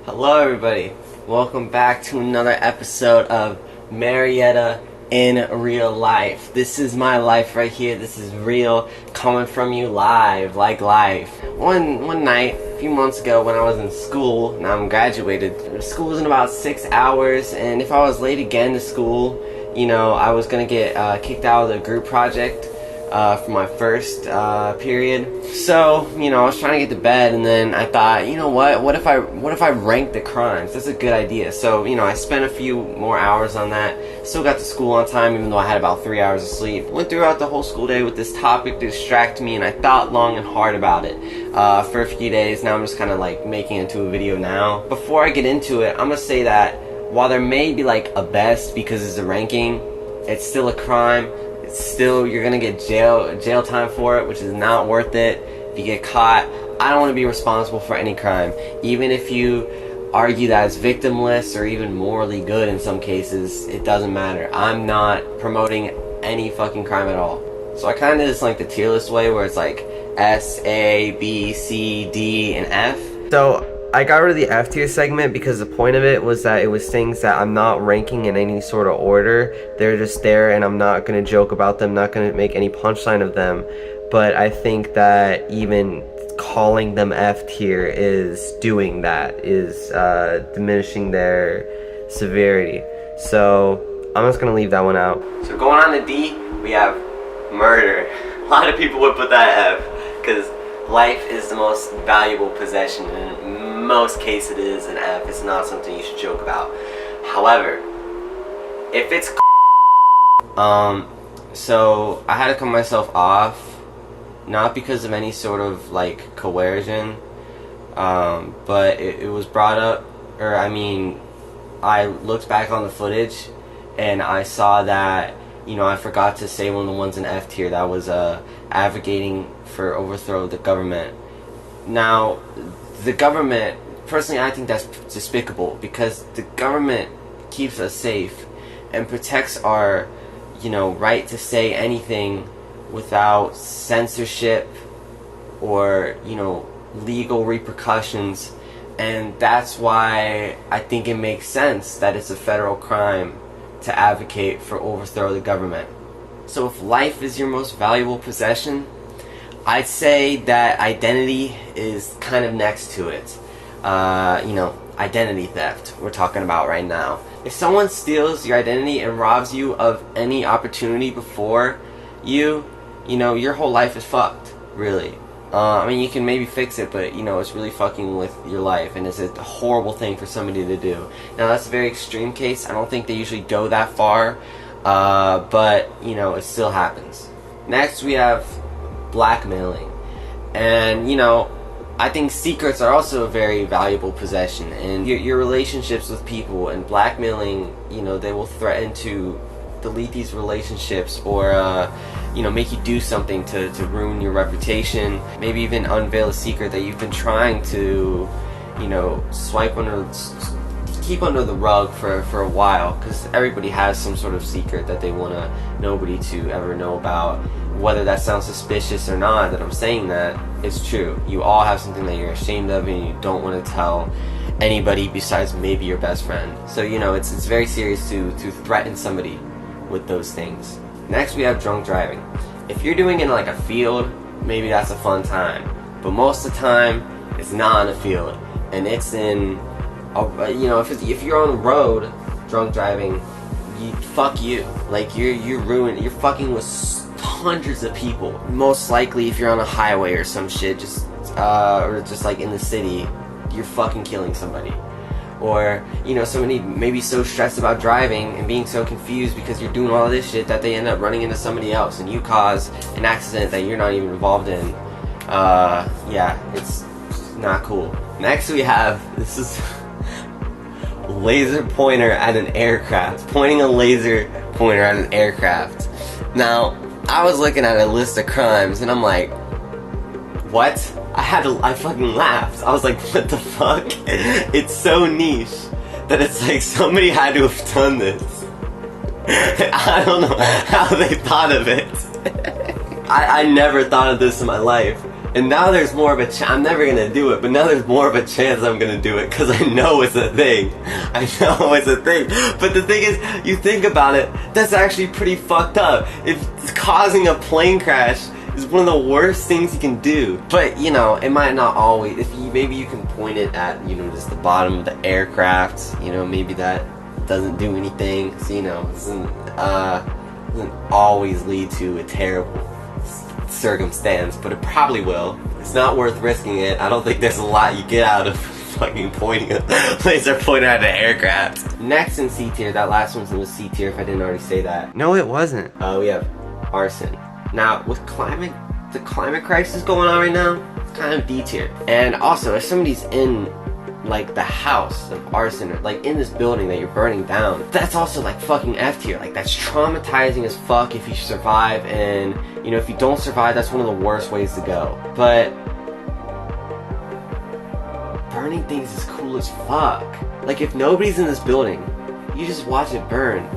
Hello everybody, welcome back to another episode of Marietta in real life. This is my life right here. This is real, coming from you live, like life. One night, a few months ago when I was in school, now I'm graduated, school was in about 6 hours, and if I was late again to school, I was gonna get kicked out of the group project for my first period. So, I was trying to get to bed, and then I thought, what if I rank the crimes? That's a good idea. So, I spent a few more hours on that. Still got to school on time, even though I had about 3 hours of sleep. Went throughout the whole school day with this topic to distract me, and I thought long and hard about it for a few days. Now I'm just kind of like making it into a video now. Before I get into it, I'm gonna say that while there may be like a best because it's a ranking, it's still a crime. Still, you're gonna get jail time for it, which is not worth it. If you get caught, I don't want to be responsible for any crime, even if you argue that it's victimless or even morally good. In some cases, it doesn't matter. I'm not promoting any fucking crime at all. So I kind of just like the tier list way, where it's like S, A, B, C, D, and F. So I got rid of the F tier segment because the point of it was that it was things that I'm not ranking in any sort of order. They're just there, and I'm not going to joke about them, not going to make any punchline of them. But I think that even calling them F tier is doing that, is diminishing their severity. So I'm just going to leave that one out. So going on to D, we have murder. A lot of people would put that F because life is the most valuable possession, and in most cases it is an F. It's not something you should joke about. However, if it's so I had to cut myself off, not because of any sort of like coercion, but it was brought up, or I looked back on the footage and I saw that I forgot to say one of the ones in F tier that was advocating for overthrow of the government. Now, the government, personally, I think that's despicable, because the government keeps us safe and protects our, right to say anything without censorship or, legal repercussions. And that's why I think it makes sense that it's a federal crime to advocate for overthrow of the government. So if life is your most valuable possession, I'd say that identity is kind of next to it. Identity theft we're talking about right now. If someone steals your identity and robs you of any opportunity before you, your whole life is fucked, really. You can maybe fix it, but it's really fucking with your life, and it's a horrible thing for somebody to do. Now that's a very extreme case. I don't think they usually go that far, but it still happens. Next we have blackmailing, and I think secrets are also a very valuable possession, and your relationships with people, and blackmailing, they will threaten to delete these relationships, or make you do something to ruin your reputation, maybe even unveil a secret that you've been trying to keep under the rug for a while, because everybody has some sort of secret that they want nobody to ever know about. Whether that sounds suspicious or not that I'm saying that, it's true. You all have something that you're ashamed of and you don't want to tell anybody besides maybe your best friend. So it's very serious to threaten somebody with those things. Next we have drunk driving. If you're doing it in like a field, maybe that's a fun time, but most of the time it's not in a field, and it's in if you're on the road drunk driving, fuck you. Like you're ruined. You're fucking with hundreds of people. Most likely if you're on a highway or some shit, or just like in the city, you're fucking killing somebody. Or somebody maybe so stressed about driving and being so confused because you're doing all this shit that they end up running into somebody else, and you cause an accident that you're not even involved in. Yeah, it's not cool. Next we have, this is laser pointer at an aircraft. Pointing a laser pointer at an aircraft. Now, I was looking at a list of crimes and I'm like, what? I fucking laughed. I was like, what the fuck? It's so niche that it's like somebody had to have done this. I don't know how they thought of it. I never thought of this in my life. And now there's more of a I'm never gonna do it, but now there's more of a chance I'm gonna do it because I know it's a thing. I know it's a thing. But the thing is, you think about it, that's actually pretty fucked up. If causing a plane crash is one of the worst things you can do. But you know, it might not always. If you maybe you can point it at, you know, just the bottom of the aircraft. You know, maybe that doesn't do anything. So you know, doesn't always lead to a terrible circumstance, but it probably will. It's not worth risking it. I don't think there's a lot you get out of fucking pointing a laser pointer at an aircraft. Next in C tier, that last one's in the C tier if I didn't already say that. No, it wasn't. We have arson. Now, with the climate crisis going on right now, it's kind of D tier. And also, if somebody's in like the house of arson, or like in this building that you're burning down, that's also like fucking F tier. Like that's traumatizing as fuck if you survive, and you know, if you don't survive, that's one of the worst ways to go. But burning things is cool as fuck. Like if nobody's in this building, you just watch it burn.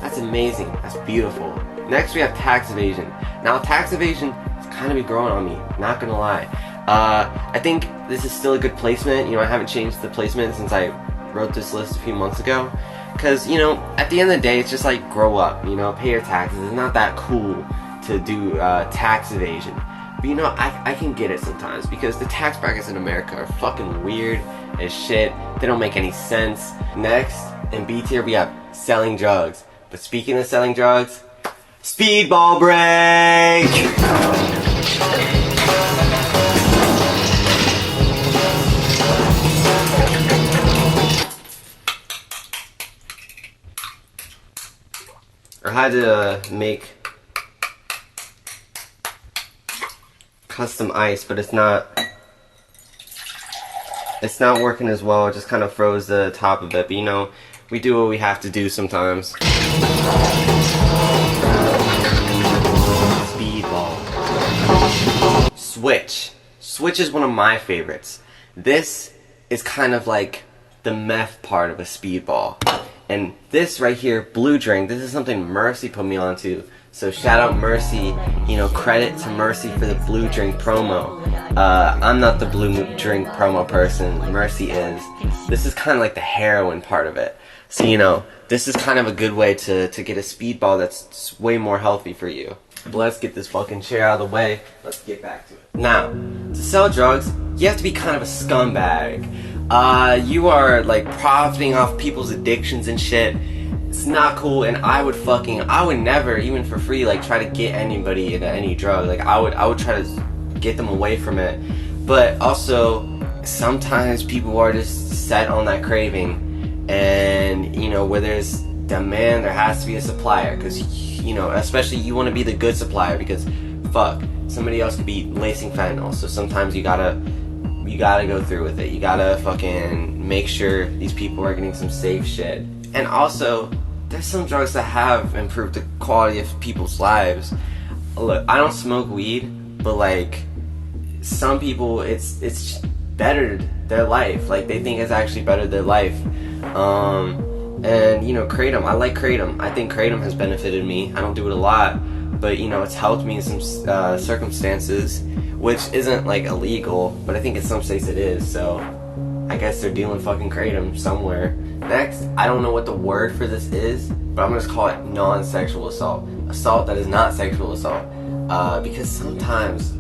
That's amazing. That's beautiful. Next we have tax evasion. Now tax evasion is kind of been growing on me, not gonna lie. I think this is still a good placement. You know, I haven't changed the placement since I wrote this list a few months ago. Because, you know, at the end of the day, it's just like grow up, you know, pay your taxes. It's not that cool to do tax evasion. But, you know, I can get it sometimes because the tax brackets in America are fucking weird as shit. They don't make any sense. Next, in B tier, we have selling drugs. But speaking of selling drugs, speedball break! I had to make custom ice, but it's not working as well. It just kind of froze the top of it, but you know, we do what we have to do sometimes. Speedball. Switch is one of my favorites. This is kind of like the meth part of a speedball. And this right here, Blue Drink, this is something Mercy put me onto. So shout out Mercy, you know, credit to Mercy for the Blue Drink promo. I'm not the Blue Drink promo person, Mercy is. This is kind of like the heroin part of it. So, you know, this is kind of a good way to get a speedball that's way more healthy for you. But let's get this fucking chair out of the way. Let's get back to it. Now, to sell drugs, you have to be kind of a scumbag. You are like profiting off people's addictions and shit. It's not cool, and I would never, even for free, like try to get anybody into any drug. Like I would try to get them away from it. But also, sometimes people are just set on that craving, and you know, where there's demand, there has to be a supplier. Because you know, especially you want to be the good supplier, because fuck, somebody else could be lacing fentanyl. So sometimes you gotta go through with it. You gotta fucking make sure these people are getting some safe shit. And also, there's some drugs that have improved the quality of people's lives. Look, I don't smoke weed, but like, some people, it's bettered their life. Like, they think it's actually bettered their life. And, you know, Kratom, I like Kratom. I think Kratom has benefited me. I don't do it a lot, but, you know, it's helped me in some circumstances, which isn't, like, illegal, but I think in some states it is, so I guess they're dealing fucking Kratom somewhere. Next, I don't know what the word for this is, but I'm gonna just call it non-sexual assault. Assault that is not sexual assault. Because sometimes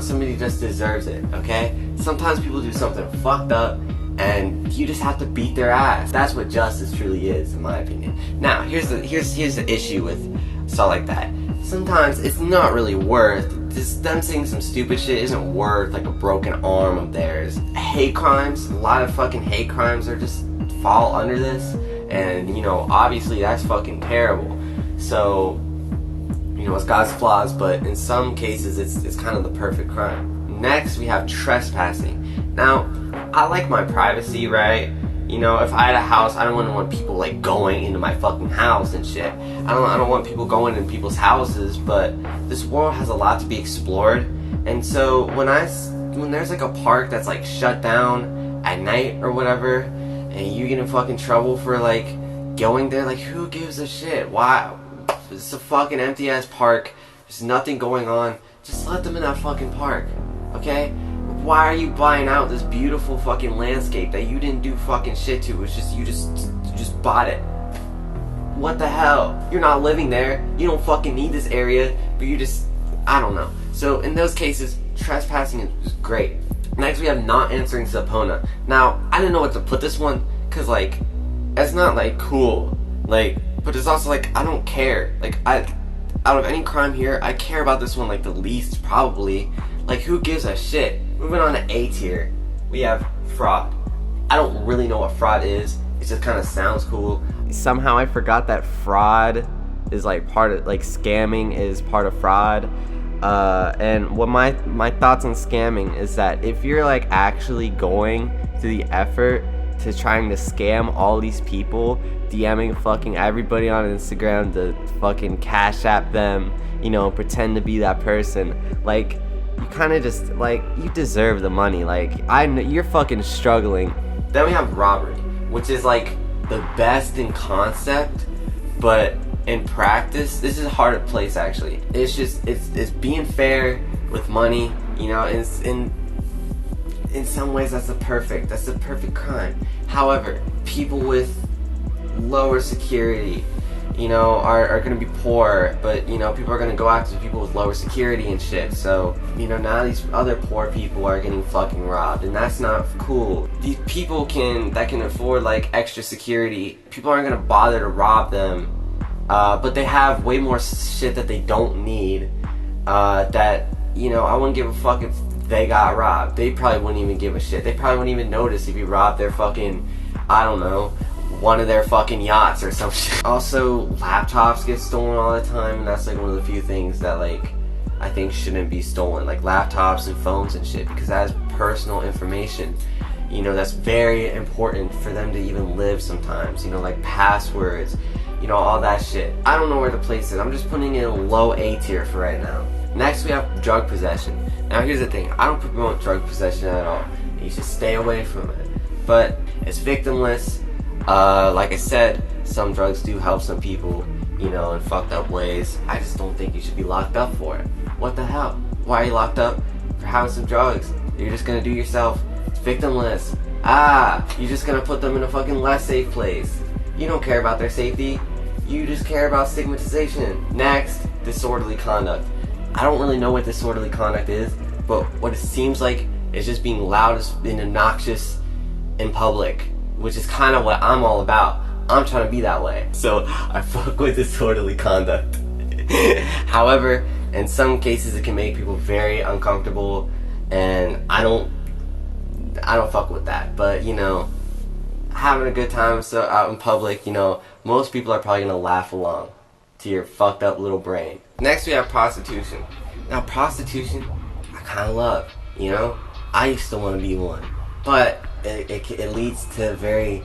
somebody just deserves it, okay? Sometimes people do something fucked up, and you just have to beat their ass. That's what justice truly is, in my opinion. Now, here's the issue with assault like that. Sometimes it's not really worth, just them saying some stupid shit isn't worth like a broken arm of theirs. Hate crimes, a lot of fucking hate crimes are just fall under this, and you know, obviously that's fucking terrible. So, you know, it's God's flaws, but in some cases it's kind of the perfect crime. Next, we have trespassing. Now, I like my privacy, right? You know, if I had a house, I don't want people like going into my fucking house and shit. I don't want people going in people's houses, but this world has a lot to be explored. And so when there's like a park that's like shut down at night or whatever, and you get in fucking trouble for like going there, like who gives a shit? Why? It's a fucking empty ass park. There's nothing going on. just let them in that fucking park, okay? Why are you buying out this beautiful fucking landscape that you didn't do fucking shit to? It's just you just bought it. What the hell? You're not living there. You don't fucking need this area, but you just, I don't know. So in those cases, trespassing is great. Next we have not answering subpoena. Now, I didn't know what to put this one, cause like, it's not like cool, like, but it's also like, I don't care. Like, out of any crime here, I care about this one like the least probably. Like, who gives a shit? Moving on to A tier, we have fraud. I don't really know what fraud is. It just kind of sounds cool. Somehow I forgot that fraud is like part of, like, scamming is part of fraud. And what my thoughts on scamming is that if you're like actually going through the effort to trying to scam all these people, DMing fucking everybody on Instagram to fucking cash app them, you know, pretend to be that person, like, you kind of just, like, you deserve the money. Like, you're fucking struggling. Then we have robbery, which is like the best in concept, but in practice, this is a harder place actually. It's just, it's being fair with money, you know. In some ways that's the perfect crime. However, people with lower security, you know, are gonna be poor, but, you know, people are gonna go after people with lower security and shit. So, you know, now these other poor people are getting fucking robbed, and that's not cool. These people that can afford like extra security, people aren't gonna bother to rob them, but they have way more shit that they don't need, that, you know, I wouldn't give a fuck if they got robbed. They probably wouldn't even give a shit. They probably wouldn't even notice if you robbed their fucking, I don't know, one of their fucking yachts or some shit. Also, laptops get stolen all the time, and that's like one of the few things that, like, I think shouldn't be stolen, like laptops and phones and shit, because that is personal information. You know, that's very important for them to even live sometimes, you know, like passwords, you know, all that shit. I don't know where the place is. I'm just putting it in a low A tier for right now. Next we have drug possession. Now here's the thing, I don't promote drug possession at all. You should stay away from it. But it's victimless. Like I said, some drugs do help some people, you know, in fucked up ways. I just don't think you should be locked up for it. What the hell? Why are you locked up for having some drugs? You're just gonna do yourself. It's victimless. You're just gonna put them in a fucking less safe place. You don't care about their safety. You just care about stigmatization. Next, disorderly conduct. I don't really know what disorderly conduct is, but what it seems like is just being loud and obnoxious in public, which is kind of what I'm all about. I'm trying to be that way, so I fuck with disorderly conduct. However, in some cases it can make people very uncomfortable, and I don't fuck with that. But, you know, having a good time so out in public, you know, most people are probably gonna laugh along to your fucked up little brain. Next we have prostitution. Now prostitution, I kind of love, you know. I used to want to be one, but it leads to very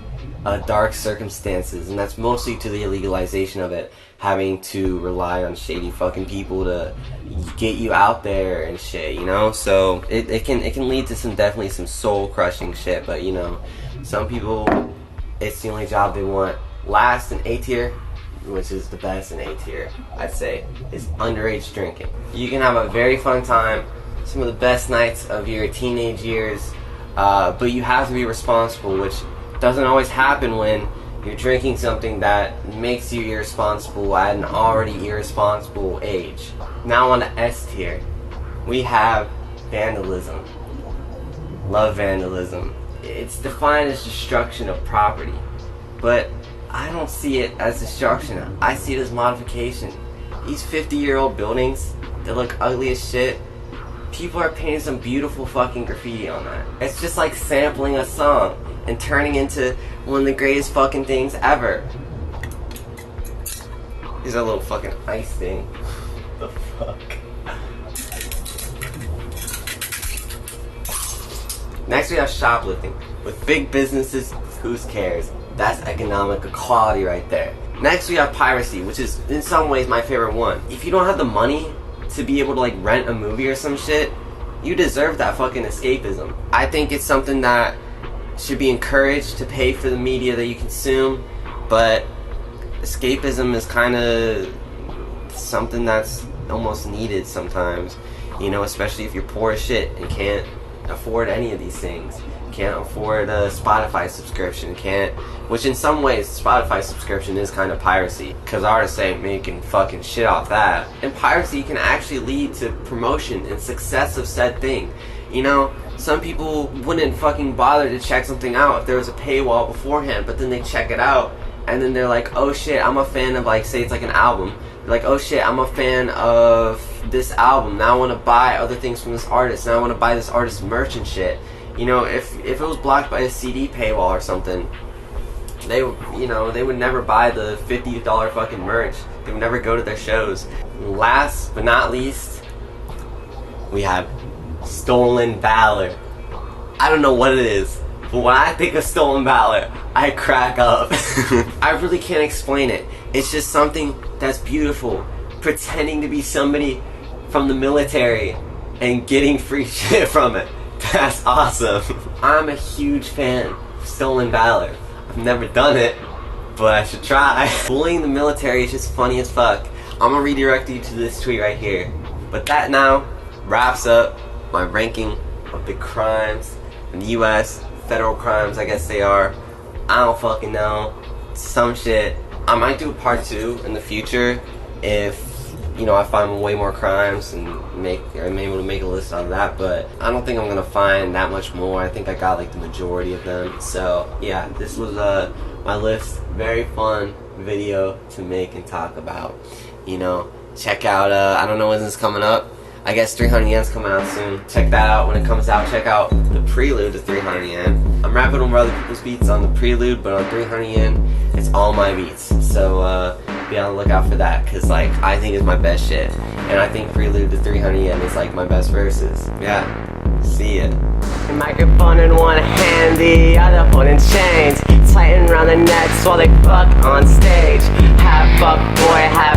dark circumstances, and that's mostly to the illegalization of it, having to rely on shady fucking people to get you out there and shit, you know. So it can lead to definitely some soul crushing shit, but, you know, some people, it's the only job they want. Last in A tier, which is the best in A tier, I'd say, is underage drinking. You can have a very fun time, some of the best nights of your teenage years, but you have to be responsible, which doesn't always happen when you're drinking something that makes you irresponsible at an already irresponsible age. Now on the S tier, we have vandalism. Love vandalism. It's defined as destruction of property, but I don't see it as destruction. I see it as modification. These 50-year-old buildings that look ugly as shit, people are painting some beautiful fucking graffiti on that. It's just like sampling a song and turning into one of the greatest fucking things ever. Here's a little fucking ice thing. The fuck? Next we have shoplifting. With big businesses, who cares? That's economic equality right there. Next we have piracy, which is in some ways my favorite one. If you don't have the money to be able to like rent a movie or some shit, you deserve that fucking escapism. I think it's something that should be encouraged to pay for the media that you consume, but escapism is kind of something that's almost needed sometimes. You know, especially if you're poor as shit and can't afford any of these things. Can't afford a Spotify subscription, which in some ways Spotify subscription is kind of piracy, because artists ain't making fucking shit off that. And piracy can actually lead to promotion and success of said thing. You know, some people wouldn't fucking bother to check something out if there was a paywall beforehand, but then they check it out and then they're like, oh shit, I'm a fan of, like, say it's like an album. They're like, oh shit, I'm a fan of this album, now I want to buy other things from this artist, now I want to buy this artist's merch and shit. You know, if it was blocked by a CD paywall or something, they would never buy the $50 fucking merch. They would never go to their shows. Last but not least, we have stolen valor. I don't know what it is, but when I think of stolen valor, I crack up. I really can't explain it. It's just something that's beautiful. Pretending to be somebody from the military and getting free shit from it. That's awesome. I'm a huge fan of stolen valor. I've never done it, but I should try. Bullying the military is just funny as fuck. I'm gonna redirect you to this tweet right here. But that now wraps up my ranking of the crimes in the US, federal crimes, I guess they are. I don't fucking know. Some shit. I might do a part 2 in the future if, you know, I find way more crimes and I'm able to make a list out of that, but I don't think I'm gonna find that much more. I think I got like the majority of them. So yeah, this was my list. Very fun video to make and talk about. You know, check out I don't know when this is coming up. I guess 300 Yen's coming out soon. Check that out when it comes out. Check out the prelude to 300 Yen. I'm rapping over other people's beats on the prelude, but on 300 Yen, it's all my beats. So be on the lookout for that, because like I think it's my best shit, and I think prelude to 300 Yen is like my best verses. Yeah, see ya. Microphone in one hand, the other holding chains, tighten around the necks while they fuck on stage. Half fuck boy, half